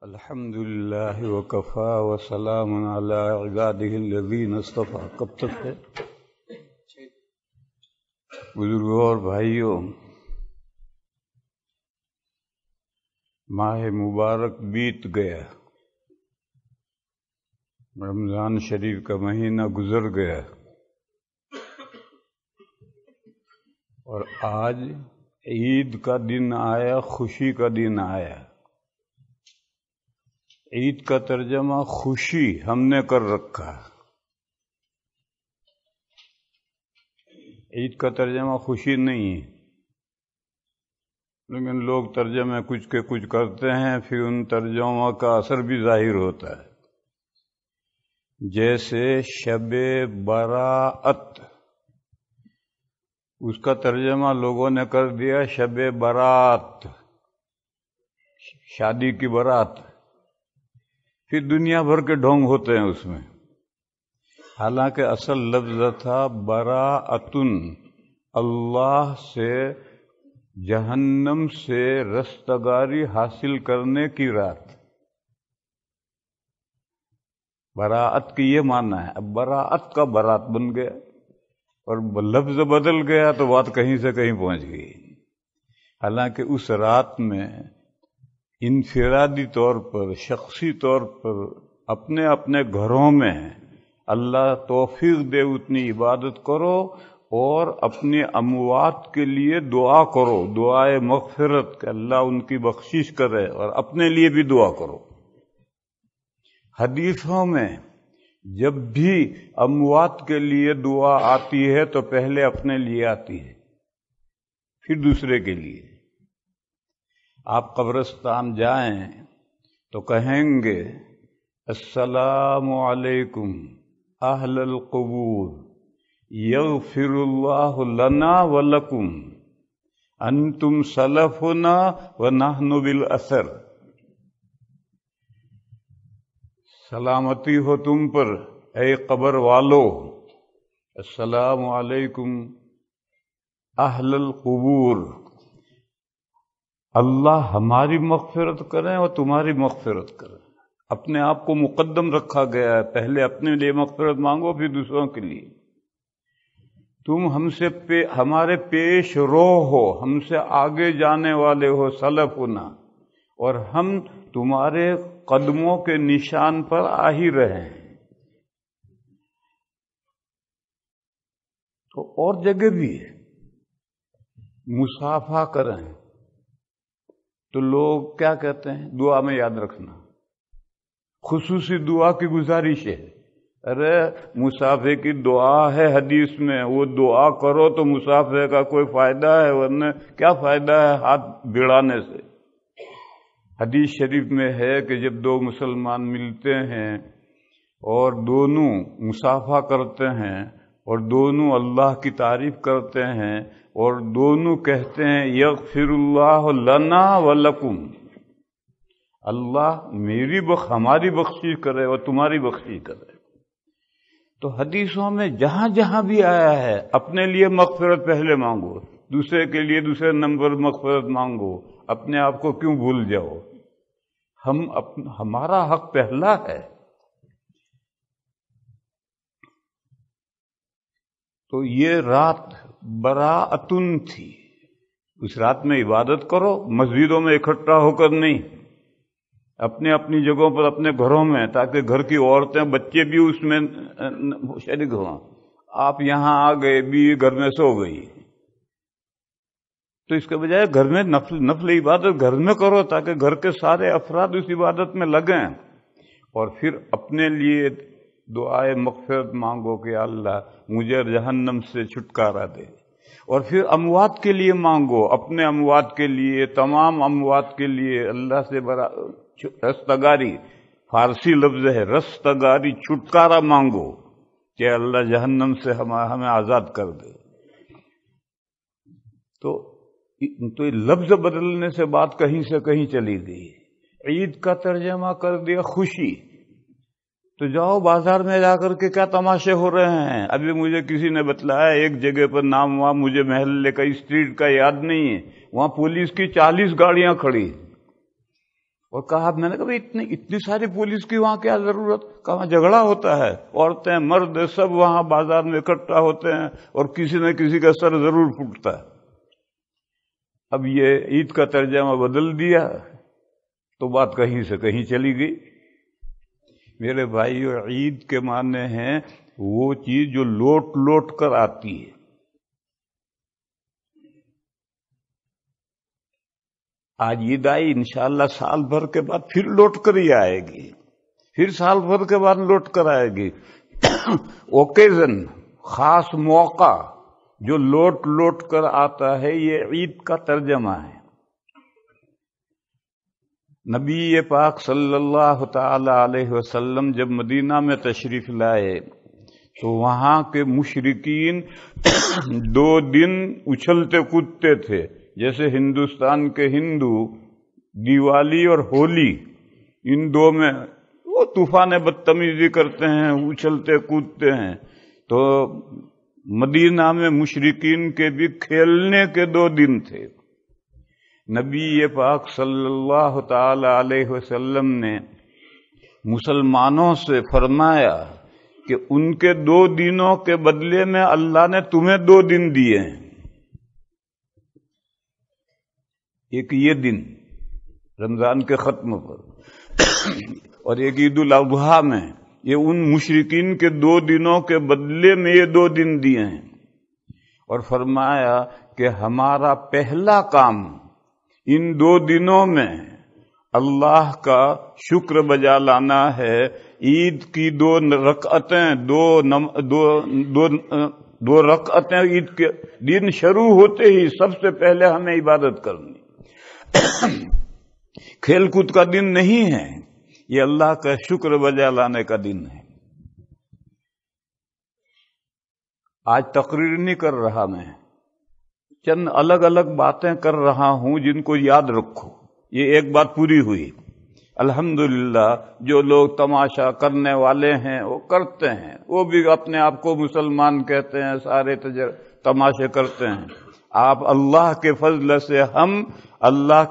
الحمد للہ وکفا وسلام علی عبادہ الذین اصطفیٰ. کب تک ہے؟ بزرگوں اور بھائیوں، ماہ مبارک بیت گیا، رمضان شریف کا مہینہ گزر گیا، اور آج عید کا دن آیا، خوشی کا دن آیا. عید کا ترجمہ خوشی ہم نے کر رکھا. عید کا ترجمہ خوشی نہیں ہے، لیکن لوگ ترجمے کچھ کے کچھ کرتے ہیں، پھر ان ترجموں کا اثر بھی ظاہر ہوتا ہے. جیسے شب براءت، اس کا ترجمہ لوگوں نے کر دیا شب برات، شادی کی برات. پھر دنیا بھر کے ڈھونگ ہوتے ہیں اس میں، حالانکہ اصل لفظ تھا براءتن، اللہ سے جہنم سے رستگاری حاصل کرنے کی رات. براءت کی یہ معنی ہے. اب براءت کا برات بن گیا اور لفظ بدل گیا تو بات کہیں سے کہیں پہنچ گئی. حالانکہ اس رات میں انفرادی طور پر، شخصی طور پر اپنے اپنے گھروں میں اللہ توفیق دے اتنی عبادت کرو، اور اپنے اموات کے لیے دعا کرو، دعائے مغفرت کہ اللہ ان کی بخشش کرے، اور اپنے لیے بھی دعا کرو. حدیثوں میں جب بھی اموات کے لیے دعا آتی ہے تو پہلے اپنے لیے آتی ہے، پھر دوسرے کے لیے. آپ قبرستان جائیں تو کہیں گے السلام علیکم اہل القبور یغفر اللہ لنا ولکم انتم سلفنا ونحن بالاثر. سلامتی ہو تم پر اے قبر والو، السلام علیکم اہل القبور. اللہ ہماری مغفرت کریں اور تمہاری مغفرت کریں. اپنے آپ کو مقدم رکھا گیا ہے، پہلے اپنے لیے مغفرت مانگو پھر دوسروں کے لیے. تم ہم سے ہمارے پیش رو ہو، ہم سے آگے جانے والے ہو، سلفنا، اور ہم تمہارے قدموں کے نشان پر آ ہی رہے ہیں. تو اور جگہ بھی ہے، مصافحہ کریں تو لوگ کیا کہتے ہیں؟ دعا میں یاد رکھنا، خصوصی دعا کی گزارش ہے. ارے مصافحے کی دعا ہے حدیث میں، وہ دعا کرو تو مصافحے کا کوئی فائدہ ہے، ورنہ کیا فائدہ ہے ہاتھ بڑھانے سے. حدیث شریف میں ہے کہ جب دو مسلمان ملتے ہیں اور دونوں مصافحہ کرتے ہیں اور دونوں اللہ کی تعریف کرتے ہیں اور دونوں کہتے ہیں یغفر اللہ لنا ولکم، اللہ ہماری بخشش کرے اور تمہاری بخشش کرے. تو حدیثوں میں جہاں جہاں بھی آیا ہے اپنے لیے مغفرت پہلے مانگو، دوسرے کے لیے دوسرے نمبر مغفرت مانگو. اپنے آپ کو کیوں بھول جاؤ؟ ہمارا حق پہلا ہے. تو یہ رات براءتن تھی. اس رات میں عبادت کرو، مسجدوں میں اکٹھا ہو کر نہیں، اپنے اپنی جگہوں پر اپنے گھروں میں، تاکہ گھر کی عورتیں بچے بھی اس میں شریک ہوں. آپ یہاں آ گئے بھی گھر میں سو گئی، تو اس کے بجائے گھر میں نفل عبادت گھر میں کرو، تاکہ گھر کے سارے افراد اس عبادت میں لگیں. اور پھر اپنے لیے دعائے مغفرت مانگو کہ اللہ مجھے جہنم سے چھٹکارا دے. اور پھر اموات کے لیے مانگو، اپنے اموات کے لیے، تمام اموات کے لیے اللہ سے رستگاری، فارسی لفظ ہے رستگاری، چھٹکارا مانگو کہ اللہ جہنم سے ہمیں آزاد کر دے. تو لفظ بدلنے سے بات کہیں سے کہیں چلی گئی. عید کا ترجمہ کر دیا خوشی. تو جاؤ بازار میں جا کر کے کیا تماشے ہو رہے ہیں. ابھی مجھے کسی نے بتلایا ایک جگہ پر، نام وہاں مجھے محلے کا اسٹریٹ کا یاد نہیں ہے، وہاں پولیس کی 40 گاڑیاں کھڑی، اور کہا میں نے کہا اتنی ساری پولیس کی وہاں کیا ضرورت؟ کہاں جھگڑا ہوتا ہے، عورتیں مرد سب وہاں بازار میں اکٹھا ہوتے ہیں اور کسی نہ کسی کا سر ضرور پھوٹتا ہے۔ اب یہ عید کا ترجمہ بدل دیا تو بات کہیں سے کہیں چلی گئی۔ میرے بھائیو، عید کے معنی ہیں وہ چیز جو لوٹ لوٹ کر آتی ہے۔ آج عید آئی، انشاءاللہ سال بھر کے بعد پھر لوٹ کر ہی آئے گی، پھر سال بھر کے بعد لوٹ کر آئے گی۔ اوکیزن، خاص موقع جو لوٹ لوٹ کر آتا ہے، یہ عید کا ترجمہ ہے۔ نبی پاک صلی اللہ تعالی علیہ وسلم جب مدینہ میں تشریف لائے تو وہاں کے مشرکین 2 دن اچھلتے کودتے تھے، جیسے ہندوستان کے ہندو دیوالی اور ہولی، ان 2 میں وہ طوفان بدتمیزی کرتے ہیں، اچھلتے کودتے ہیں۔ تو مدینہ میں مشرکین کے بھی کھیلنے کے 2 دن تھے۔ نبی پاک صلی اللہ تعالی علیہ وسلم نے مسلمانوں سے فرمایا کہ ان کے 2 دنوں کے بدلے میں اللہ نے تمہیں 2 دن دیے ہیں۔ ایک یہ دن رمضان کے ختم پر اور ایک عید الاضحیٰ میں، یہ ان مشرکین کے 2 دنوں کے بدلے میں یہ 2 دن دیے ہیں۔ اور فرمایا کہ ہمارا پہلا کام ان 2 دنوں میں اللہ کا شکر بجا لانا ہے۔ عید کی 2 رکعتیں، 2 رکعتیں عید کے دن شروع ہوتے ہی سب سے پہلے ہمیں عبادت کرنی۔ کھیل کود کا دن نہیں ہے، یہ اللہ کا شکر بجا لانے کا دن ہے۔ آج تقریر نہیں کر رہا، میں چند الگ الگ باتیں کر رہا ہوں جن کو یاد رکھو۔ یہ ایک بات پوری ہوئی، الحمدللہ جو لوگ تماشا کرنے والے ہیں وہ کرتے ہیں، وہ بھی اپنے آپ کو مسلمان کہتے ہیں، سارے تماشے کرتے ہیں۔ آپ اللہ کے فضل سے ہم اللہ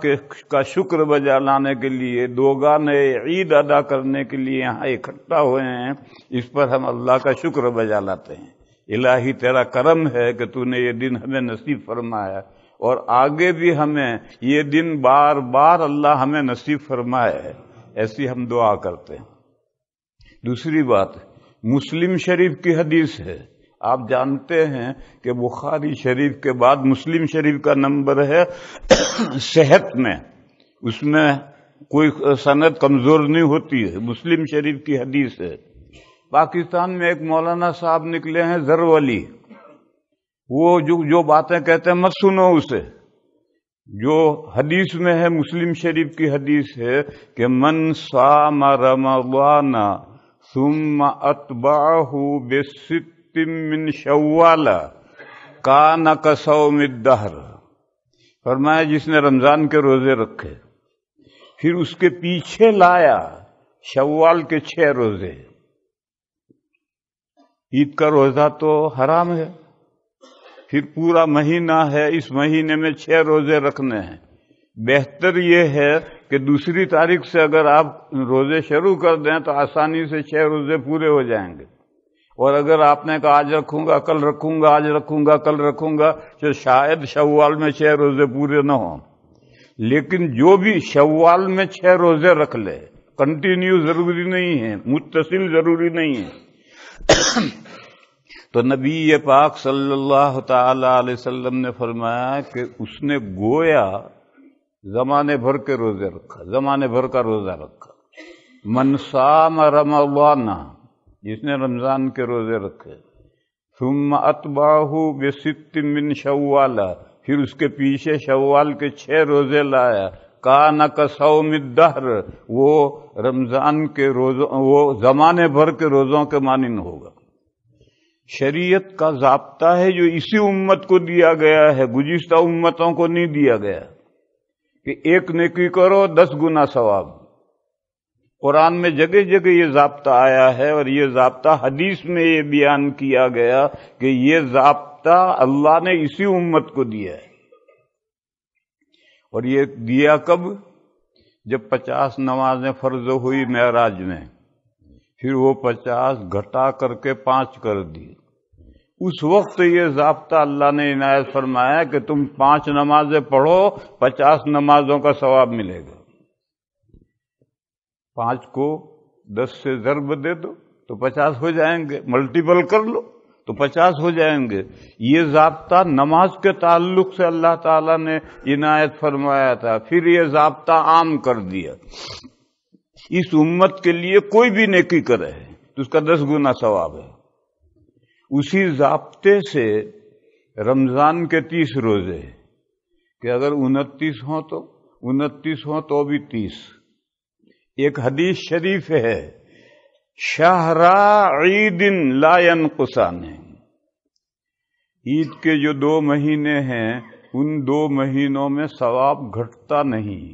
کا شکر بجا لانے کے لیے 2 گانے عید ادا کرنے کے لیے یہاں اکٹھا ہوئے ہیں، اس پر ہم اللہ کا شکر بجا لاتے ہیں۔ الہی تیرا کرم ہے کہ تو نے یہ دن ہمیں نصیب فرمایا، اور آگے بھی ہمیں یہ دن بار بار اللہ ہمیں نصیب فرمائے، ایسی ہم دعا کرتے ہیں۔ دوسری بات، مسلم شریف کی حدیث ہے۔ آپ جانتے ہیں کہ بخاری شریف کے بعد مسلم شریف کا نمبر ہے صحت میں، اس میں کوئی سند کمزور نہیں ہوتی ہے، مسلم شریف کی حدیث ہے۔ پاکستان میں ایک مولانا صاحب نکلے ہیں زرولی، وہ جو باتیں کہتے ہیں مت سنو اسے۔ جو حدیث میں ہے، مسلم شریف کی حدیث ہے کہ من صام رمضان ثم اتبعہ بست من شوال کان کصوم الدہر، فرمایا جس نے رمضان کے روزے رکھے پھر اس کے پیچھے لایا شوال کے 6 روزے۔ عید کا روزہ تو حرام ہے، پھر پورا مہینہ ہے، اس مہینے میں 6 روزے رکھنے ہیں۔ بہتر یہ ہے کہ دوسری تاریخ سے اگر آپ روزے شروع کر دیں تو آسانی سے 6 روزے پورے ہو جائیں گے، اور اگر آپ نے کہا آج رکھوں گا کل رکھوں گا آج رکھوں گا کل رکھوں گا تو شاید شوال میں 6 روزے پورے نہ ہوں۔ لیکن جو بھی شوال میں 6 روزے رکھ لے، کنٹینیو ضروری نہیں ہے، متصل ضروری نہیں ہے۔ تو نبی پاک صلی اللہ تعالی علیہ وسلم نے فرمایا کہ اس نے گویا زمانے بھر کے روزے رکھا، زمانے بھر کا روزہ رکھا۔ من صام رمضان، جس نے رمضان کے روزے رکھے، ثم اتبعہ بست من شوال، پھر اس کے پیچھے شوال کے 6 روزے لایا، کان کصوم الدہر، وہ رمضان کے روزوں، وہ زمانے بھر کے روزوں کے مانند ہوگا۔ شریعت کا ضابطہ ہے جو اسی امت کو دیا گیا ہے، گزشتہ امتوں کو نہیں دیا گیا، کہ 1 نیکی کرو 10 گنا ثواب۔ قرآن میں جگہ جگہ یہ ضابطہ آیا ہے، اور یہ ضابطہ حدیث میں یہ بیان کیا گیا کہ یہ ضابطہ اللہ نے اسی امت کو دیا ہے۔ اور یہ دیا کب؟ جب 50 نمازیں فرض ہوئی معراج میں، پھر وہ 50 گھٹا کر کے 5 کر دی، اس وقت یہ ضابطہ اللہ نے عنایت فرمایا کہ تم 5 نمازیں پڑھو، 50 نمازوں کا ثواب ملے گا۔ 5 کو 10 سے ضرب دے دو تو 50 ہو جائیں گے، ملٹیپل کر لو تو 50 ہو جائیں گے۔ یہ ضابطہ نماز کے تعلق سے اللہ تعالیٰ نے عنایت فرمایا تھا، پھر یہ ضابطہ عام کر دیا۔ اس امت کے لیے کوئی بھی نیکی کرے تو اس کا 10 گنا ثواب ہے۔ اسی ضابطے سے رمضان کے 30 روزے کہ اگر 29 ہوں تو بھی 30۔ ایک حدیث شریف ہے، شہرا عید لا ينقصان، عید کے جو 2 مہینے ہیں ان 2 مہینوں میں ثواب گھٹتا نہیں۔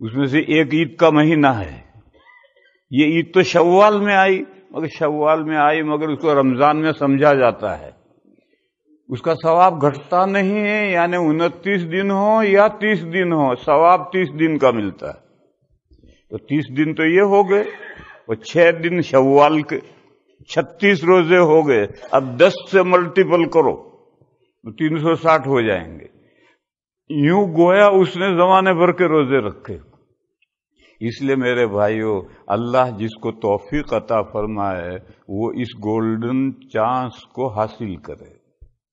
اس میں سے ایک عید کا مہینہ ہے۔ یہ عید تو شوال میں آئی مگر اس کو رمضان میں سمجھا جاتا ہے، اس کا ثواب گھٹتا نہیں ہے، یعنی 29 دن ہو یا 30 دن ہو، ثواب 30 دن کا ملتا ہے۔ تو 30 دن تو یہ ہو گئے، اور 6 دن شوال کے 36 روزے ہو گئے۔ اب 10 سے ملٹیپل کرو تو 360 ہو جائیں گے۔ یوں گویا اس نے زمانے بھر کے روزے رکھے۔ اس لیے میرے بھائیو، اللہ جس کو توفیق عطا فرمائے وہ اس گولڈن چانس کو حاصل کرے۔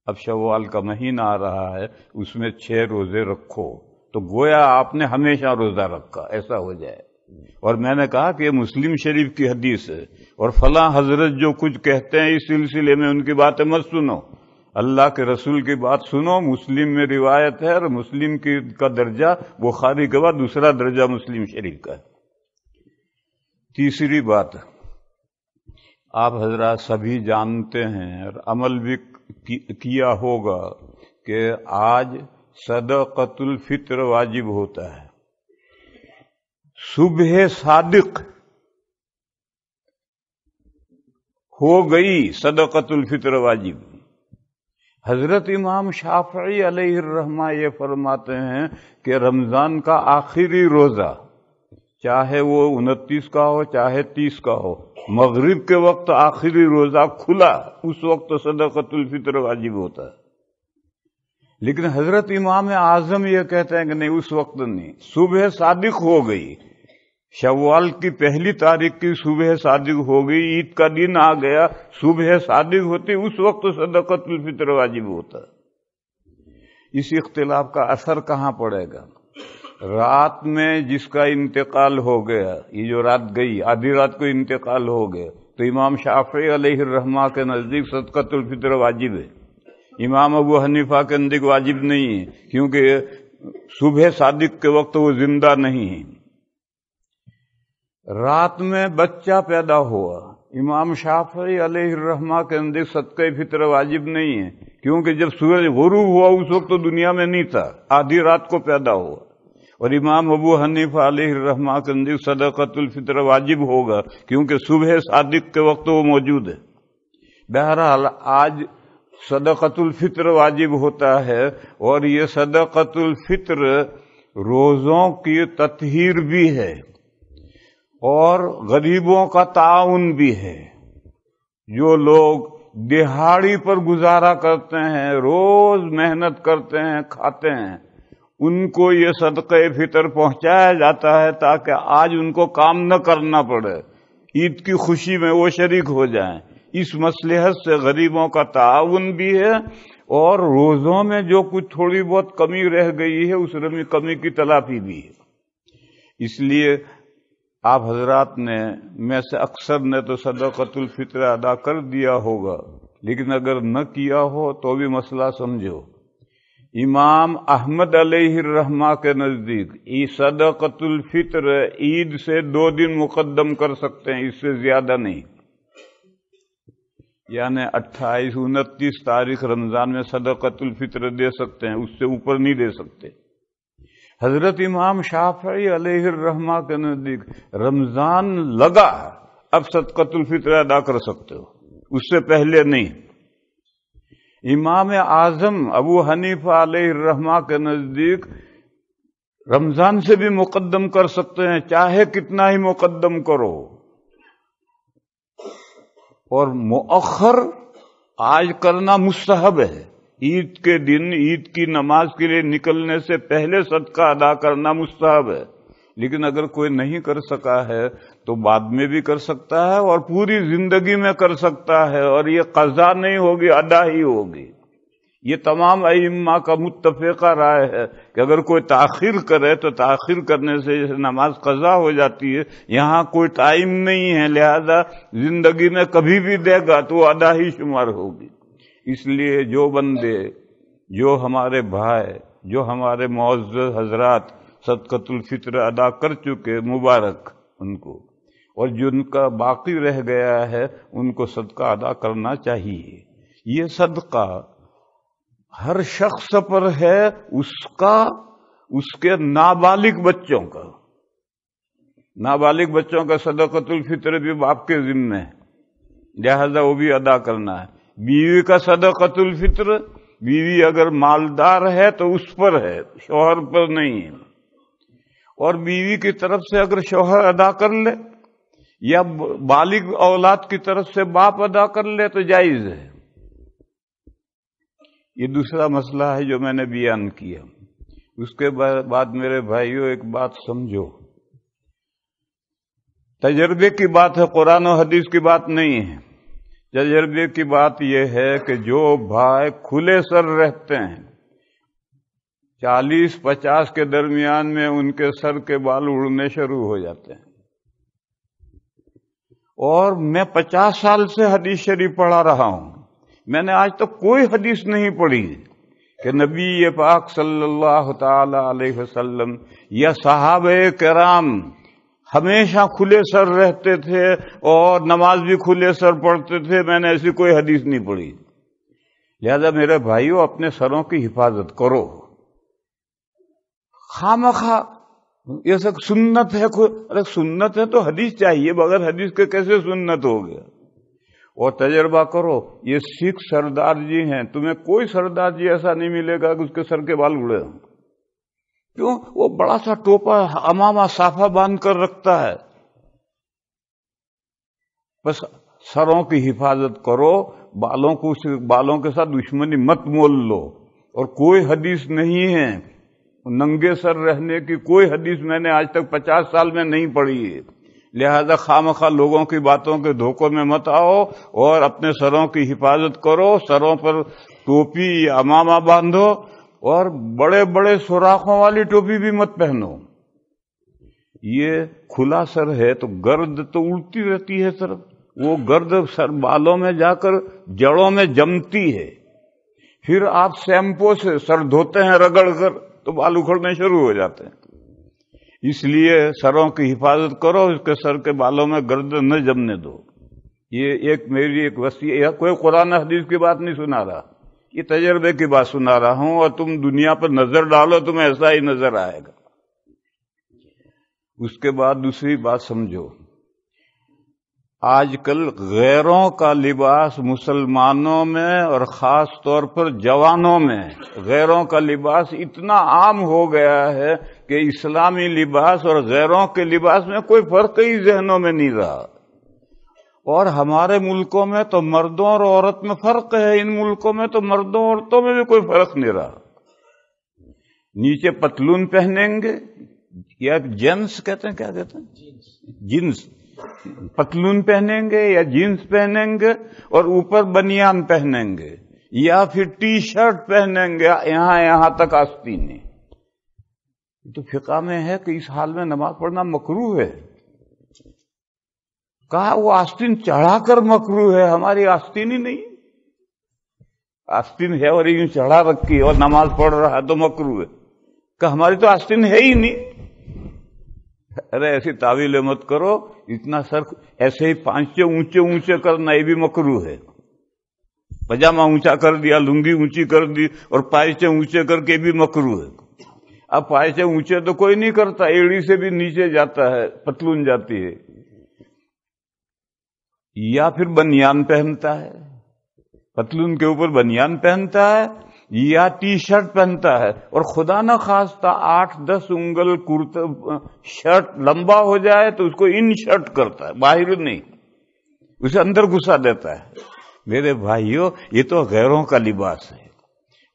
اب شوال کا مہینہ آ رہا ہے، اس میں 6 روزے رکھو تو گویا آپ نے ہمیشہ روزہ رکھا، ایسا ہو جائے۔ اور میں نے کہا کہ یہ مسلم شریف کی حدیث ہے، اور فلاں حضرت جو کچھ کہتے ہیں اس سلسلے میں ان کی باتیں مت سنو، اللہ کے رسول کی بات سنو۔ مسلم میں روایت ہے، اور مسلم کا درجہ بخاری کے بعد دوسرا درجہ مسلم شریف کا ہے۔ تیسری بات، آپ حضرات سبھی جانتے ہیں اور عمل بھی کیا ہوگا کہ آج صدقۃ الفطر واجب ہوتا ہے۔ صبح صادق ہو گئی صدقۃ الفطر واجب۔ حضرت امام شافعی علیہ الرحمہ یہ فرماتے ہیں کہ رمضان کا آخری روزہ، چاہے وہ 29 کا ہو چاہے 30 کا ہو، مغرب کے وقت آخری روزہ کھلا، اس وقت صدقۃ الفطر واجب ہوتا ہے۔ لیکن حضرت امام اعظم یہ کہتے ہیں کہ نہیں، اس وقت نہیں، صبح صادق ہو گئی، شوال کی 1 تاریخ کی صبح صادق ہو گئی، عید کا دن آ گیا، صبح صادق ہوتی، اس وقت صدقۃ الفطر واجب ہوتا ہے۔ اس اختلاف کا اثر کہاں پڑے گا؟ رات میں جس کا انتقال ہو گیا، یہ جو رات گئی، آدھی رات کو انتقال ہو گیا، تو امام شافعی علیہ الرحمہ کے نزدیک صدقۃ الفطر واجب ہے۔ امام ابو حنیفہ کے نزدیک واجب نہیں ہے، کیونکہ صبح صادق کے وقت وہ زندہ نہیں ہے۔ رات میں بچہ پیدا ہوا، امام شافعی علیہ الرحمہ کے نزدیک صدقہ فطر واجب نہیں ہے، کیونکہ جب سورج غروب ہوا اس وقت تو دنیا میں نہیں تھا، آدھی رات کو پیدا ہوا۔ اور امام ابو حنیفہ علیہ الرحمہ کے نزدیک صدقۃ الفطر واجب ہوگا، کیونکہ صبح صادق کے وقت وہ موجود ہے۔ بہرحال آج صدقۃ الفطر واجب ہوتا ہے، اور یہ صدقۃ الفطر روزوں کی تطہیر بھی ہے اور غریبوں کا تعاون بھی ہے۔ جو لوگ دہاڑی پر گزارا کرتے ہیں، روز محنت کرتے ہیں، کھاتے ہیں، ان کو یہ صدقہ فطر پہنچایا جاتا ہے تاکہ آج ان کو کام نہ کرنا پڑے، عید کی خوشی میں وہ شریک ہو جائیں۔ اس مصلحت سے غریبوں کا تعاون بھی ہے، اور روزوں میں جو کچھ تھوڑی بہت کمی رہ گئی ہے اس کمی کی تلافی بھی ہے۔ اس لیے آپ حضرات نے میں سے اکثر نے تو صدقۃ الفطر ادا کر دیا ہوگا، لیکن اگر نہ کیا ہو تو بھی مسئلہ سمجھو۔ امام احمد علیہ الرحمہ کے نزدیک صدقۃ الفطر عید سے 2 دن مقدم کر سکتے ہیں، اس سے زیادہ نہیں۔ یعنی 28 29 تاریخ رمضان میں صدقۃ الفطر دے سکتے ہیں، اس سے اوپر نہیں دے سکتے۔ حضرت امام شافعی علیہ الرحمہ کے نزدیک رمضان لگا اب صدقۃ الفطر ادا کر سکتے ہو، اس سے پہلے نہیں۔ امام اعظم ابو حنیفہ علیہ الرحمہ کے نزدیک رمضان سے بھی مقدم کر سکتے ہیں، چاہے کتنا ہی مقدم کرو، اور مؤخر آج کرنا مستحب ہے۔ عید کے دن عید کی نماز کے لیے نکلنے سے پہلے صدقہ ادا کرنا مستحب ہے، لیکن اگر کوئی نہیں کر سکا ہے تو بعد میں بھی کر سکتا ہے اور پوری زندگی میں کر سکتا ہے، اور یہ قضا نہیں ہوگی، ادا ہی ہوگی۔ یہ تمام ائمہ کا متفقہ رائے ہے کہ اگر کوئی تاخیر کرے تو تاخیر کرنے سے نماز قضا ہو جاتی ہے، یہاں کوئی ٹائم نہیں ہے، لہذا زندگی میں کبھی بھی دے گا تو وہ ادا ہی شمار ہوگی۔ اس لیے جو بندے، جو ہمارے بھائی، جو ہمارے معزز حضرات صدقۃ الفطر ادا کر چکے، مبارک ان کو، اور جن کا باقی رہ گیا ہے ان کو صدقہ ادا کرنا چاہیے۔ یہ صدقہ ہر شخص پر ہے، اس کے نابالغ بچوں کا، نابالغ بچوں کا صدقۃ الفطر بھی باپ کے ذمہ ہے، لہذا وہ بھی ادا کرنا ہے۔ بیوی کا صدقۃ الفطر، بیوی اگر مالدار ہے تو اس پر ہے، شوہر پر نہیں ہے، اور بیوی کی طرف سے اگر شوہر ادا کر لے یا بالغ اولاد کی طرف سے باپ ادا کر لے تو جائز ہے۔ یہ دوسرا مسئلہ ہے جو میں نے بیان کیا۔ اس کے بعد میرے بھائیوں ایک بات سمجھو، تجربے کی بات ہے، قرآن و حدیث کی بات نہیں ہے۔ تجربے کی بات یہ ہے کہ جو بھائی کھلے سر رہتے ہیں، 40-50 کے درمیان میں ان کے سر کے بال اڑنے شروع ہو جاتے ہیں، اور میں 50 سال سے حدیث شریف پڑھا رہا ہوں، میں نے آج تک کوئی حدیث نہیں پڑھی کہ نبی پاک صلی اللہ تعالی علیہ وسلم یا صحابہ کرام ہمیشہ کھلے سر رہتے تھے اور نماز بھی کھلے سر پڑھتے تھے، میں نے ایسی کوئی حدیث نہیں پڑھی۔ لہذا میرے بھائیوں، اپنے سروں کی حفاظت کرو۔ خواہ یہ سب سنت ہے، ارے سنت ہے تو حدیث چاہیے، بغیر حدیث کے کیسے سنت ہو گیا؟ اور تجربہ کرو، یہ سکھ سردار جی ہیں، تمہیں کوئی سردار جی ایسا نہیں ملے گا کہ اس کے سر کے بال اڑے ہوں۔ کیوں؟ وہ بڑا سا ٹوپا امامہ صافہ باندھ کر رکھتا ہے۔ بس سروں کی حفاظت کرو، بالوں کے ساتھ دشمنی مت مول لو، اور کوئی حدیث نہیں ہے ننگے سر رہنے کی، کوئی حدیث میں نے آج تک 50 سال میں نہیں پڑھی ہے۔ لہذا خواہ لوگوں کی باتوں کے دھوکوں میں مت آؤ اور اپنے سروں کی حفاظت کرو، سروں پر ٹوپی یا امامہ باندھو، اور بڑے بڑے سوراخوں والی ٹوپی بھی مت پہنو۔ یہ کھلا سر ہے تو گرد تو اڑتی رہتی ہے سر، وہ گرد سر بالوں میں جا کر جڑوں میں جمتی ہے، پھر آپ شیمپو سے سر دھوتے ہیں رگڑ کر تو بال اکھڑنے شروع ہو جاتے ہیں۔ اس لیے سروں کی حفاظت کرو، اس کے سر کے بالوں میں گرد نہ جمنے دو۔ یہ میری ایک وصیت ہے، کوئی قرآن حدیث کی بات نہیں سنا رہا، یہ تجربے کی بات سنا رہا ہوں، اور تم دنیا پر نظر ڈالو تمہیں ایسا ہی نظر آئے گا۔ اس کے بعد دوسری بات سمجھو، آج کل غیروں کا لباس مسلمانوں میں اور خاص طور پر جوانوں میں غیروں کا لباس اتنا عام ہو گیا ہے کہ اسلامی لباس اور غیروں کے لباس میں کوئی فرق ہی ذہنوں میں نہیں رہا۔ اور ہمارے ملکوں میں تو مردوں اور عورت میں فرق ہے، ان ملکوں میں تو مردوں اور عورتوں میں بھی کوئی فرق نہیں رہا۔ نیچے پتلون پہنیں گے، یا جینس کہتے ہیں، کیا کہتے ہیں، جینس، پتلون پہنیں گے یا جینس پہنیں گے، اور اوپر بنیان پہنیں گے، یا پھر ٹی شرٹ پہنیں گے یہاں تک آستینیں۔ تو فقہ میں ہے کہ اس حال میں نماز پڑھنا مکروہ ہے۔ کہا وہ آستین چڑھا کر مکروہ ہے، ہماری آستین ہی نہیں، آستین ہے اور یوں چڑھا رکھی اور نماز پڑھ رہا ہے تو مکروہ ہے، کہ ہماری تو آستین ہے ہی نہیں۔ ارے ایسی تعویل مت کرو، اتنا سر ایسے ہی پانچے اونچے اونچے کرنا یہ بھی مکروہ ہے۔ پاجامہ اونچا کر دیا، لنگی اونچی کر دی اور پائچے اونچے کر کے بھی مکروہ ہے۔ اب پائچے اونچے تو کوئی نہیں کرتا، ایڑی سے بھی نیچے جاتا ہے، پتلون جاتی ہے، یا پھر بنیان پہنتا ہے، پتلون کے اوپر بنیان پہنتا ہے، یا ٹی شرٹ پہنتا ہے اور خدا نہ خواستہ 8-10 انگل کرتا شرٹ لمبا ہو جائے تو اس کو ان شرٹ کرتا ہے، باہر نہیں، اسے اندر گھسا دیتا ہے۔ میرے بھائیوں، یہ تو غیروں کا لباس ہے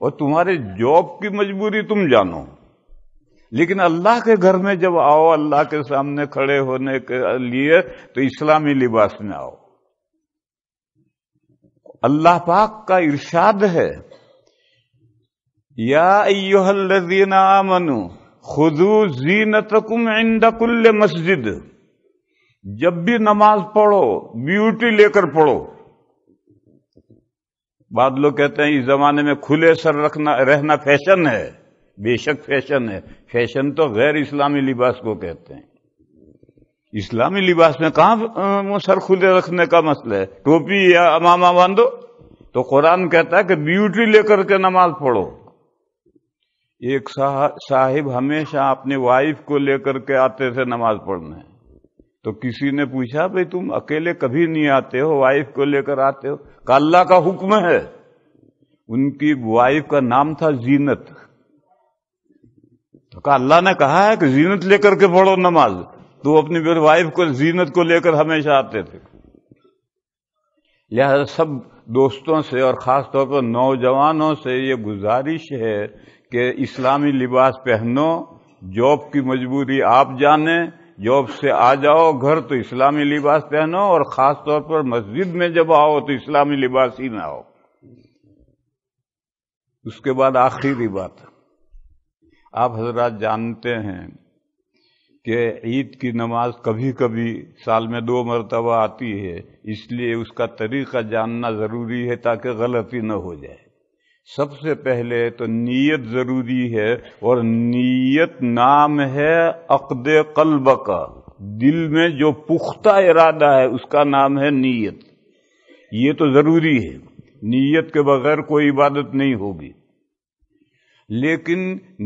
اور تمہارے جاب کی مجبوری تم جانو، لیکن اللہ کے گھر میں جب آؤ، اللہ کے سامنے کھڑے ہونے کے لیے، تو اسلامی لباس میں آؤ۔ اللہ پاک کا ارشاد ہے، یا ایھا الذین آمنوا خذوا زینتکم عند کل مسجد، جب بھی نماز پڑھو بیوٹی لے کر پڑھو۔ بعض لوگ کہتے ہیں اس زمانے میں کھلے سر رہنا فیشن ہے۔ بے شک فیشن ہے، فیشن تو غیر اسلامی لباس کو کہتے ہیں۔ اسلامی لباس میں کہاں سر کھلے رکھنے کا مسئلہ ہے؟ ٹوپی یا امامہ باندھو۔ تو قرآن کہتا ہے کہ بیوٹی لے کر کے نماز پڑھو۔ ایک صاحب ہمیشہ اپنی وائف کو لے کر کے آتے تھے نماز پڑھنے، تو کسی نے پوچھا بھئی تم اکیلے کبھی نہیں آتے ہو، وائف کو لے کر آتے ہو؟ کہ اللہ کا حکم ہے۔ ان کی وائف کا نام تھا زینت، تو کہا اللہ نے کہا ہے کہ زینت لے کر کے پڑھو نماز، تو اپنی وائف کو زینت کو لے کر ہمیشہ آتے تھے۔ لہذا سب دوستوں سے اور خاص طور پر نوجوانوں سے یہ گزارش ہے کہ اسلامی لباس پہنو۔ جاب کی مجبوری آپ جانیں، جاب سے آ جاؤ گھر تو اسلامی لباس پہنو، اور خاص طور پر مسجد میں جب آؤ تو اسلامی لباس ہی میں آؤ۔ اس کے بعد آخری بات، آپ حضرات جانتے ہیں کہ عید کی نماز کبھی کبھی سال میں 2 مرتبہ آتی ہے، اس لیے اس کا طریقہ جاننا ضروری ہے تاکہ غلطی نہ ہو جائے۔ سب سے پہلے تو نیت ضروری ہے، اور نیت نام ہے عقد قلب کا، دل میں جو پختہ ارادہ ہے اس کا نام ہے نیت۔ یہ تو ضروری ہے، نیت کے بغیر کوئی عبادت نہیں ہوگی۔ لیکن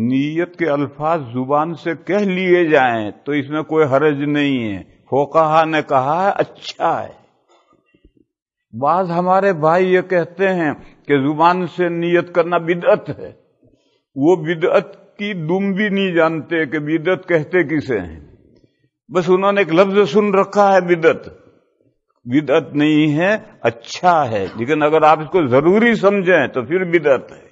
نیت کے الفاظ زبان سے کہہ لیے جائیں تو اس میں کوئی حرج نہیں ہے، فقہا نے کہا ہے اچھا ہے۔ بعض ہمارے بھائی یہ کہتے ہیں کہ زبان سے نیت کرنا بدعت ہے، وہ بدعت کی دم بھی نہیں جانتے کہ بدعت کہتے کسے ہیں، بس انہوں نے ایک لفظ سن رکھا ہے بدعت۔ بدعت نہیں ہے، اچھا ہے، لیکن اگر آپ اس کو ضروری سمجھیں تو پھر بدعت ہے۔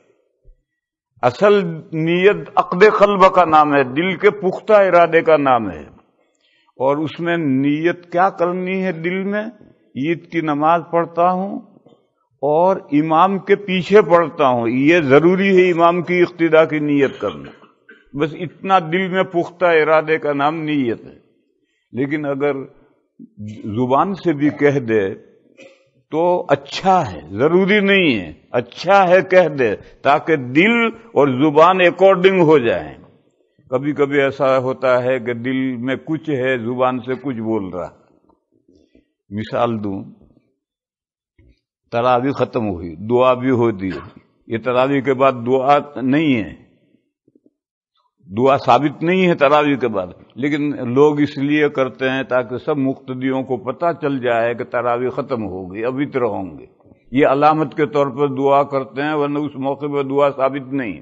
اصل نیت عقد قلب کا نام ہے، دل کے پختہ ارادے کا نام ہے، اور اس میں نیت کیا کرنی ہے؟ دل میں عید کی نماز پڑھتا ہوں اور امام کے پیچھے پڑھتا ہوں، یہ ضروری ہے امام کی اقتداء کی نیت کرنا، بس اتنا دل میں پختہ ارادے کا نام نیت ہے۔ لیکن اگر زبان سے بھی کہہ دے تو اچھا ہے، ضروری نہیں ہے، اچھا ہے کہہ دے تاکہ دل اور زبان ایکارڈنگ ہو جائیں۔ کبھی کبھی ایسا ہوتا ہے کہ دل میں کچھ ہے، زبان سے کچھ بول رہا۔ مثال دوں، تراویح ختم ہوئی، دعا بھی ہو دی، یہ تراویح کے بعد دعا نہیں ہے، دعا ثابت نہیں ہے تراویح کے بعد، لیکن لوگ اس لیے کرتے ہیں تاکہ سب مقتدیوں کو پتہ چل جائے کہ تراویح ختم ہو گئی، اب وتر ہوں گے، یہ علامت کے طور پر دعا کرتے ہیں، ورنہ اس موقع پہ دعا ثابت نہیں۔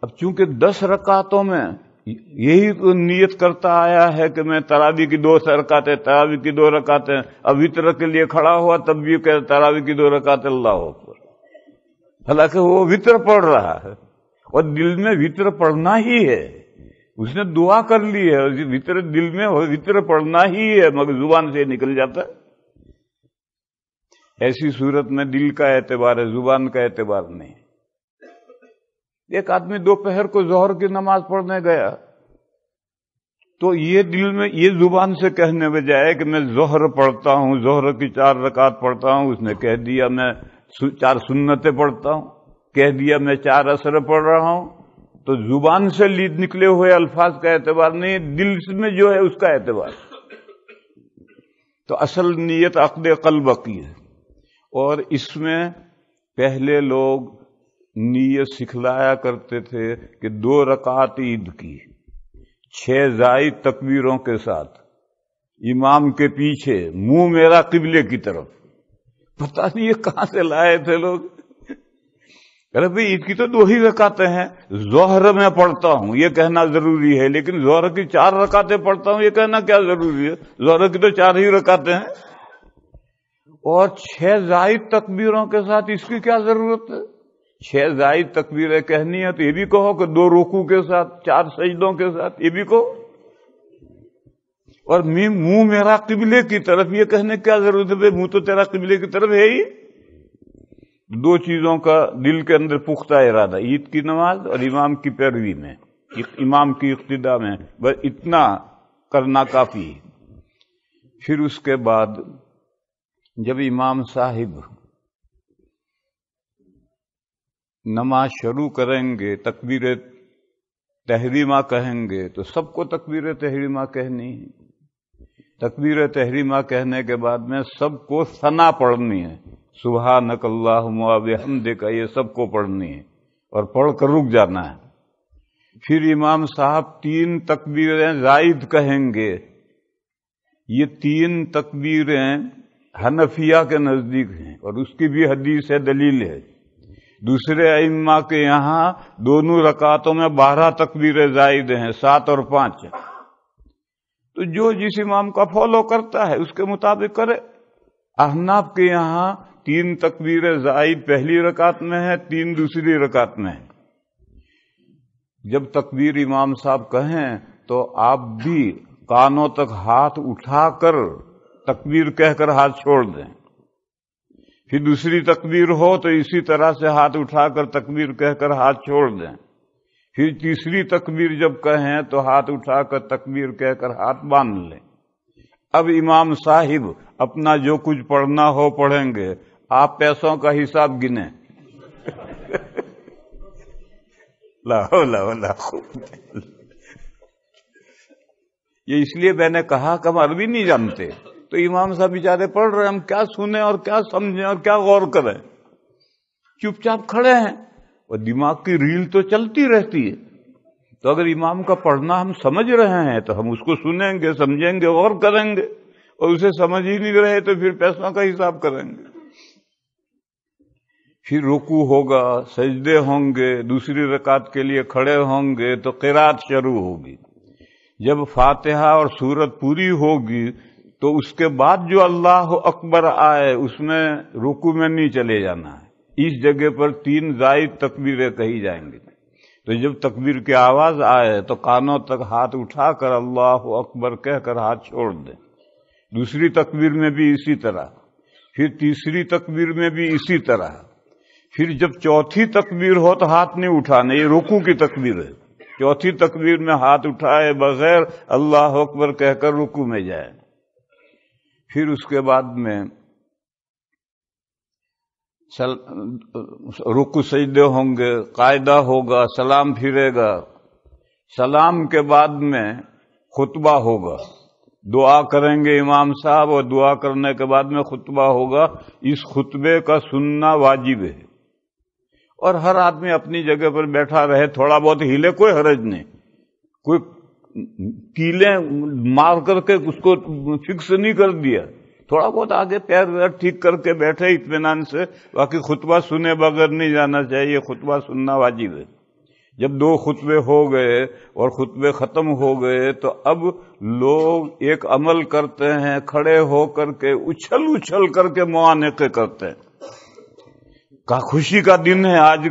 اب چونکہ 10 رکعتوں میں یہی نیت کرتا آیا ہے کہ میں تراویح کی 2 رکعتیں، تراویح کی 2 رکعتیں، اب وتر کے لیے کھڑا ہوا تب بھی کہ تراویح کی 2 رکعتیں اللہ اکبر، حالانکہ وہ وتر پڑھ رہا ہے اور دل میں وتر پڑھنا ہی ہے، اس نے دعا کر لی ہے، وتر دل میں وتر پڑھنا ہی ہے، مگر زبان سے نکل جاتا ہے۔ ایسی صورت میں دل کا اعتبار ہے، زبان کا اعتبار نہیں۔ ایک آدمی دوپہر کو ظہر کی نماز پڑھنے گیا تو یہ دل میں یہ زبان سے کہنے بجائے کہ میں ظہر پڑھتا ہوں، ظہر کی 4 رکعت پڑھتا ہوں، اس نے کہہ دیا میں 4 سنتیں پڑھتا ہوں، کہہ دیا میں 4 عصر پڑھ رہا ہوں، تو زبان سے نکلے ہوئے الفاظ کا اعتبار نہیں، دل میں جو ہے اس کا اعتبار۔ تو اصل نیت عقد قلب کی ہے، اور اس میں پہلے لوگ نیت سکھلایا کرتے تھے کہ 2 رکعت عید کی 6 زائد تکبیروں کے ساتھ، امام کے پیچھے، منہ میرا قبلے کی طرف۔ پتہ نہیں یہ کہاں سے لائے تھے لوگ، ارے بھائی عید کی تو 2 ہی رکعتیں ہیں، ظہر میں پڑھتا ہوں یہ کہنا ضروری ہے، لیکن ظہر کی 4 رکعتیں پڑھتا ہوں یہ کہنا کیا ضروری ہے؟ ظہر کی تو 4 ہی رکعتیں ہیں، اور 6 زائد تکبیروں کے ساتھ اس کی کیا ضرورت ہے؟ 6 زائد تکبیریں کہنی ہے تو یہ بھی کہو کہ 2 رکوع کے ساتھ 4 سجدوں کے ساتھ یہ بھی کہو، اور منہ میرا قبلے کی طرف یہ کہنے کیا ضرورت ہے؟ منہ تو تیرا قبلے کی طرف ہے ہی۔ 2 چیزوں کا دل کے اندر پختہ ارادہ، عید کی نماز اور امام کی پیروی میں، امام کی اقتداء میں، بس اتنا کرنا کافی۔ پھر اس کے بعد جب امام صاحب نماز شروع کریں گے، تکبیر تحریمہ کہیں گے تو سب کو تکبیر تحریمہ کہنی ہے۔ تکبیر تحریمہ کہنے کے بعد میں سب کو ثنا پڑھنی ہے، سبحانک اللہم و بحمدک، یہ سب کو پڑھنی ہے اور پڑھ کر رک جانا ہے۔ پھر امام صاحب 3 تکبیریں زائد کہیں گے۔ یہ 3 تکبیریں حنفیہ کے نزدیک ہیں اور اس کی بھی حدیث ہے، دلیل ہے۔ دوسرے ائمہ کے یہاں دونوں رکعتوں میں 12 تکبیریں زائد ہیں، 7 اور 5۔ تو جو جس امام کا فالو کرتا ہے اس کے مطابق کرے۔ احناف کے یہاں 3 تکبیریں زائد پہلی رکعت میں ہے، 3 دوسری رکعت میں ہے۔ جب تکبیر امام صاحب کہیں تو آپ بھی کانوں تک ہاتھ اٹھا کر تکبیر کہہ کر ہاتھ چھوڑ دیں۔ پھر دوسری تکبیر ہو تو اسی طرح سے ہاتھ اٹھا کر تکبیر کہہ کر ہاتھ چھوڑ دیں۔ پھر تیسری تکبیر جب کہیں تو ہاتھ اٹھا کر تکبیر کہہ کر ہاتھ باندھ لیں۔ اب امام صاحب اپنا جو کچھ پڑھنا ہو پڑھیں گے، آپ پیسوں کا حساب گنیں۔ لا حول ولا قوت۔ یہ اس لیے میں نے کہا کہ ہم عربی نہیں جانتے، تو امام صاحب بیچارے پڑھ رہے ہیں، ہم کیا سنیں اور کیا سمجھیں اور کیا غور کریں؟ چپ چاپ کھڑے ہیں اور دماغ کی ریل تو چلتی رہتی ہے۔ تو اگر امام کا پڑھنا ہم سمجھ رہے ہیں تو ہم اس کو سنیں گے، سمجھیں گے، غور کریں گے، اور اسے سمجھ ہی نہیں رہے تو پھر پیسوں کا حساب کریں گے۔ پھر رکوع ہوگا، سجدے ہوں گے، دوسری رکعت کے لیے کھڑے ہوں گے تو قرات شروع ہوگی۔ جب فاتحہ اور سورت پوری ہوگی تو اس کے بعد جو اللہ اکبر آئے اس میں رکوع میں نہیں چلے جانا ہے، اس جگہ پر 3 زائد تکبیریں کہی جائیں گی۔ تو جب تکبیر کی آواز آئے تو کانوں تک ہاتھ اٹھا کر اللہ اکبر کہہ کر ہاتھ چھوڑ دیں۔ دوسری تکبیر میں بھی اسی طرح، پھر تیسری تکبیر میں بھی اسی طرح، پھر جب چوتھی تکبیر ہو تو ہاتھ نہیں اٹھانے، یہ رکوع کی تکبیر ہے۔ چوتھی تکبیر میں ہاتھ اٹھائے بغیر اللہ اکبر کہہ کر رکوع میں جائے۔ پھر اس کے بعد میں رکوع سجدے ہوں گے، قاعدہ ہوگا، سلام پھرے گا، سلام کے بعد میں خطبہ ہوگا، دعا کریں گے امام صاحب، اور دعا کرنے کے بعد میں خطبہ ہوگا۔ اس خطبے کا سننا واجب ہے، اور ہر آدمی اپنی جگہ پر بیٹھا رہے، تھوڑا بہت ہلے کوئی حرج نہیں، کوئی کیلیں مار کر کے اس کو فکس نہیں کر دیا، تھوڑا بہت آگے پیر ویر ٹھیک کر کے بیٹھے اطمینان سے، باقی خطبہ سنے بغیر نہیں جانا چاہیے، خطبہ سننا واجب ہے۔ جب 2 خطبے ہو گئے اور خطبے ختم ہو گئے تو اب لوگ ایک عمل کرتے ہیں، کھڑے ہو کر کے اچھل اچھل کر کے معانقے کرتے ہیں۔ کا خوشی کا دن ہے آج۔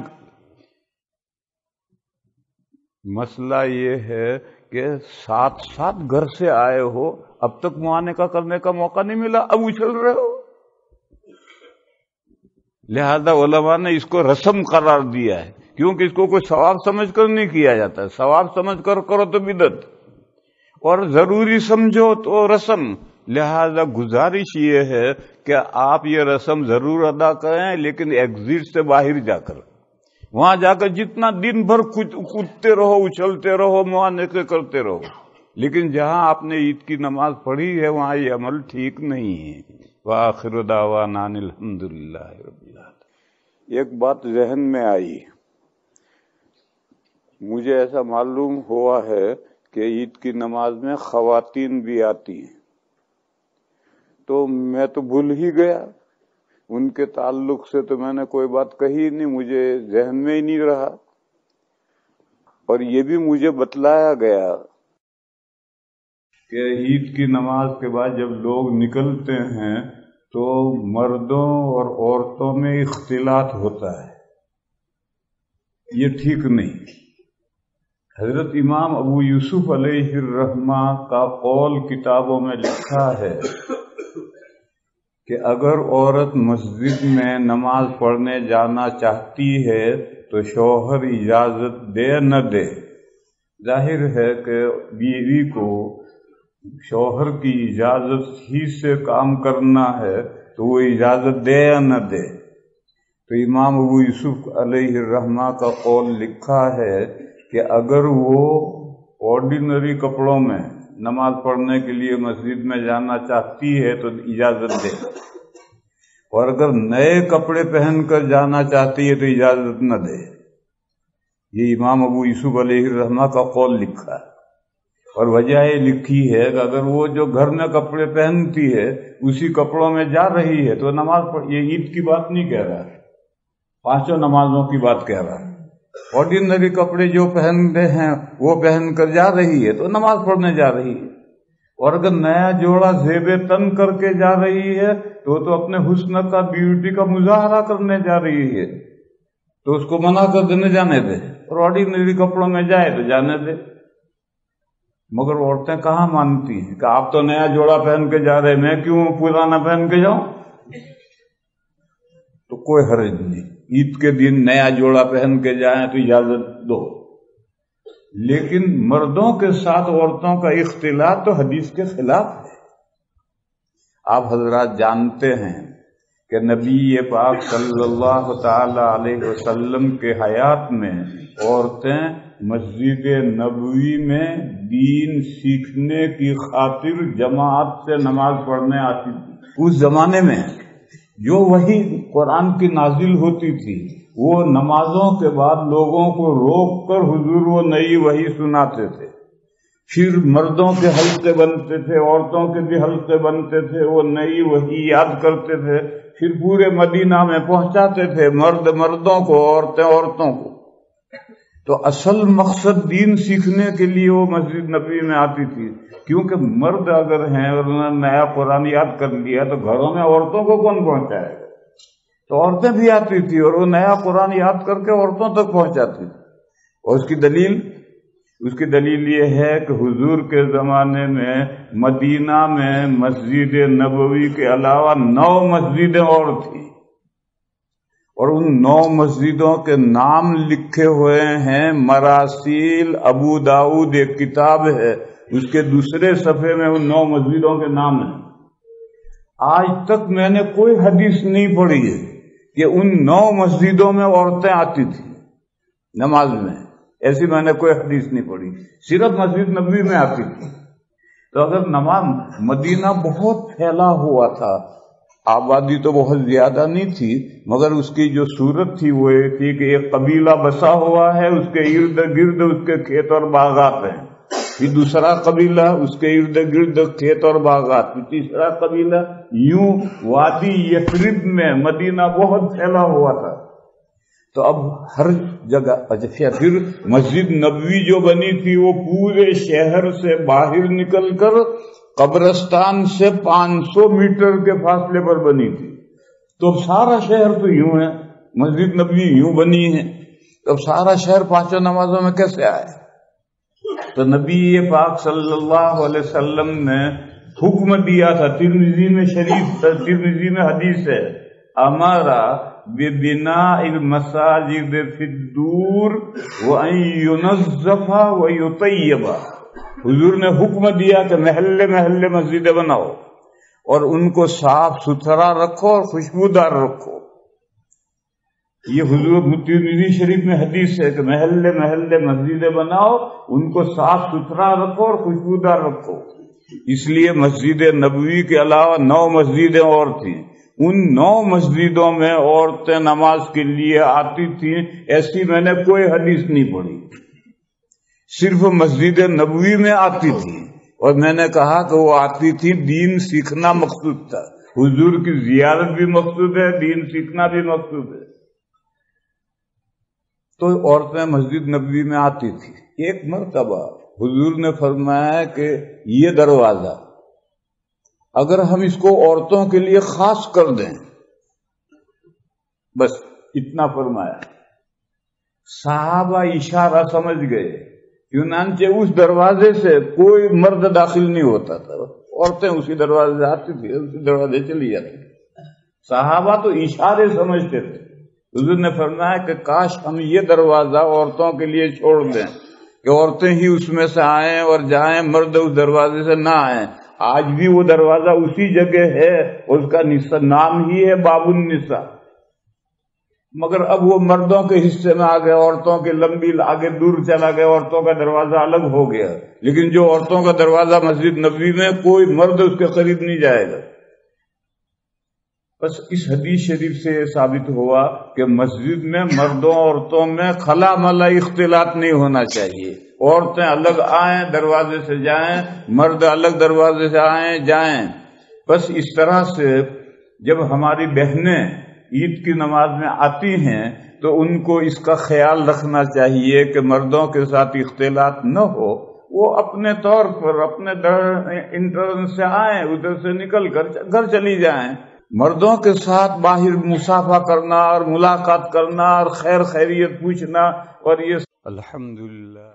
مسئلہ یہ ہے کہ 7 گھر سے آئے ہو، اب تک معانقہ کرنے کا موقع نہیں ملا، اب اچھل رہے ہو۔ لہذا علماء نے اس کو رسم قرار دیا ہے، کیونکہ اس کو کوئی ثواب سمجھ کر نہیں کیا جاتا، ثواب سمجھ کر کرو تو بدعت، اور ضروری سمجھو تو رسم۔ لہذا گزارش یہ ہے کہ آپ یہ رسم ضرور ادا کریں، لیکن ایگزٹ سے باہر جا کر، وہاں جا کر جتنا دن بھر کودتے رہو، اچھلتے رہو، معانقے کرتے رہو، لیکن جہاں آپ نے عید کی نماز پڑھی ہے وہاں یہ عمل ٹھیک نہیں ہے۔ وآخر دعوانا ان الحمد للہ رب العالمین۔ ایک بات ذہن میں آئی، مجھے ایسا معلوم ہوا ہے کہ عید کی نماز میں خواتین بھی آتی ہیں، تو میں تو بھول ہی گیا، ان کے تعلق سے تو میں نے کوئی بات کہی نہیں، مجھے ذہن میں ہی نہیں رہا، اور یہ بھی مجھے بتلایا گیا کہ عید کی نماز کے بعد جب لوگ نکلتے ہیں تو مردوں اور عورتوں میں اختلاط ہوتا ہے، یہ ٹھیک نہیں۔ حضرت امام ابو یوسف علیہ الرحمہ کا قول کتابوں میں لکھا ہے کہ اگر عورت مسجد میں نماز پڑھنے جانا چاہتی ہے تو شوہر اجازت دے نہ دے، ظاہر ہے کہ بیوی کو شوہر کی اجازت ہی سے کام کرنا ہے تو وہ اجازت دے یا نہ دے۔ تو امام ابو یوسف علیہ الرحمہ کا قول لکھا ہے کہ اگر وہ آرڈینری کپڑوں میں نماز پڑھنے کے لیے مسجد میں جانا چاہتی ہے تو اجازت دے، اور اگر نئے کپڑے پہن کر جانا چاہتی ہے تو اجازت نہ دے۔ یہ امام ابو یوسف علیہ الرحمہ کا قول لکھا ہے، اور وجہ یہ لکھی ہے کہ اگر وہ جو گھر میں کپڑے پہنتی ہے اسی کپڑوں میں جا رہی ہے تو نماز پڑھ، یہ عید کی بات نہیں کہہ رہا، پانچوں نمازوں کی بات کہہ رہا ہے۔ آرڈینری کپڑے جو پہنتے ہیں وہ پہن کر جا رہی ہے تو نماز پڑھنے جا رہی ہے، اور اگر نیا جوڑا زیب تن کر کے جا رہی ہے تو اپنے حسن کا، بیوٹی کا مظاہرہ کرنے جا رہی ہے تو اس کو منع کر دینے جانے دے، اور آرڈینری کپڑوں میں جائے تو جانے دے۔ مگر عورتیں کہاں مانتی ہیں کہ آپ تو نیا جوڑا پہن کے جا رہے، میں کیوں پرانا پہن کے جاؤں؟ تو کوئی حرج نہیں، عید کے دن نیا جوڑا پہن کے جائیں تو اجازت دو، لیکن مردوں کے ساتھ عورتوں کا اختلاط تو حدیث کے خلاف ہے۔ آپ حضرات جانتے ہیں کہ نبی پاک صلی اللہ تعالی علیہ وسلم کے حیات میں عورتیں مسجد نبوی میں دین سیکھنے کی خاطر جماعت سے نماز پڑھنے آتی تھی۔ اس زمانے میں جو وحی قرآن کی نازل ہوتی تھی وہ نمازوں کے بعد لوگوں کو روک کر حضور وہ نئی وحی سناتے تھے، پھر مردوں کے حلقے بنتے تھے، عورتوں کے بھی حلقے بنتے تھے، وہ نئی وحی یاد کرتے تھے، پھر پورے مدینہ میں پہنچاتے تھے، مرد مردوں کو، عورتیں عورتوں کو۔ تو اصل مقصد دین سیکھنے کے لیے وہ مسجد نبوی میں آتی تھی، کیونکہ مرد اگر ہیں اور انہوں نے نیا قرآن یاد کر لیا تو گھروں میں عورتوں کو کون پہنچائے گا؟ تو عورتیں بھی آتی تھی اور وہ نیا قرآن یاد کر کے عورتوں تک پہنچاتی تھی۔ اور اس کی دلیل یہ ہے کہ حضور کے زمانے میں مدینہ میں مسجد نبوی کے علاوہ 9 مسجدیں اور تھیں، اور ان 9 مسجدوں کے نام لکھے ہوئے ہیں۔ مراسیل ابو داؤد ایک کتاب ہے، اس کے دوسرے صفحے میں ان 9 مسجدوں کے نام ہیں۔ آج تک میں نے کوئی حدیث نہیں پڑھی ہے کہ ان 9 مسجدوں میں عورتیں آتی تھیں نماز میں، ایسی میں نے کوئی حدیث نہیں پڑھی، صرف مسجد نبوی میں آتی تھی۔ تو اگر نماز، مدینہ بہت پھیلا ہوا تھا، آبادی تو بہت زیادہ نہیں تھی، مگر اس کی جو صورت تھی وہ یہ تھی کہ ایک قبیلہ بسا ہوا ہے، اس کے ارد گرد اس کے کھیت اور باغات ہیں، پھر دوسرا قبیلہ اس کے ارد گرد کھیت اور باغات، پھر تیسرا قبیلہ، یوں وادی یثرب میں مدینہ بہت پھیلا ہوا تھا۔ تو اب ہر جگہ، پھر مسجد نبوی جو بنی تھی وہ پورے شہر سے باہر نکل کر قبرستان سے 500 میٹر کے فاصلے پر بنی تھی۔ تو اب سارا شہر تو یوں ہے، مسجد نبوی یوں بنی ہے، تو اب سارا شہر 5 نمازوں میں کیسے آئے؟ تو نبی پاک صلی اللہ علیہ وسلم نے حکم دیا تھا، ترمذی میں حدیث ہے، ہمارا ببناء المساجد فی الدور وان ينظف ويطيب، حضور نے حکم دیا کہ محلے محلے مسجدیں بناؤ اور ان کو صاف ستھرا رکھو اور خوشبودار رکھو۔ یہ حضور ترمذی شریف میں حدیث ہے کہ محلے محلے مسجدیں بناؤ، ان کو صاف ستھرا رکھو اور خوشبودار رکھو۔ اس لیے مسجد نبوی کے علاوہ 9 مسجدیں اور تھیں، ان 9 مسجدوں میں عورتیں نماز کے لیے آتی تھیں، ایسی میں نے کوئی حدیث نہیں پڑھی، صرف مسجد نبوی میں آتی تھی۔ اور میں نے کہا کہ وہ آتی تھی، دین سیکھنا مقصود تھا، حضور کی زیارت بھی مقصود ہے، دین سیکھنا بھی مقصود ہے۔ تو عورتیں مسجد نبوی میں آتی تھی۔ ایک مرتبہ حضور نے فرمایا کہ یہ دروازہ اگر ہم اس کو عورتوں کے لیے خاص کر دیں، بس اتنا فرمایا، صحابہ اشارہ سمجھ گئے، چنانچہ اس دروازے سے کوئی مرد داخل نہیں ہوتا تھا، عورتیں اسی دروازے سے آتی تھی، اسی دروازے چلی جاتی تھی۔ صحابہ تو اشارے سمجھتے تھے۔ حضور نے فرمایا کہ کاش ہم یہ دروازہ عورتوں کے لیے چھوڑ دیں کہ عورتیں ہی اس میں سے آئیں اور جائیں، مرد اس دروازے سے نہ آئیں۔ آج بھی وہ دروازہ اسی جگہ ہے، اس کا نام ہی ہے باب النساء، مگر اب وہ مردوں کے حصے میں آ گئے، عورتوں کے لمبی آگے دور چلا گیا، عورتوں کا دروازہ الگ ہو گیا۔ لیکن جو عورتوں کا دروازہ مسجد نبوی میں، کوئی مرد اس کے قریب نہیں جائے گا۔ بس اس حدیث شریف سے یہ ثابت ہوا کہ مسجد میں مردوں عورتوں میں خلا ملا اختلاط نہیں ہونا چاہیے۔ عورتیں الگ آئیں دروازے سے جائیں، مرد الگ دروازے سے آئیں جائیں۔ بس اس طرح سے جب ہماری بہنیں عید کی نماز میں آتی ہیں تو ان کو اس کا خیال رکھنا چاہیے کہ مردوں کے ساتھ اختلاط نہ ہو، وہ اپنے طور پر اپنے انٹرن سے آئیں، ادھر سے نکل کر گھر چلی جائیں۔ مردوں کے ساتھ باہر مصافحہ کرنا اور ملاقات کرنا اور خیر خیریت پوچھنا اور یہ الحمدللہ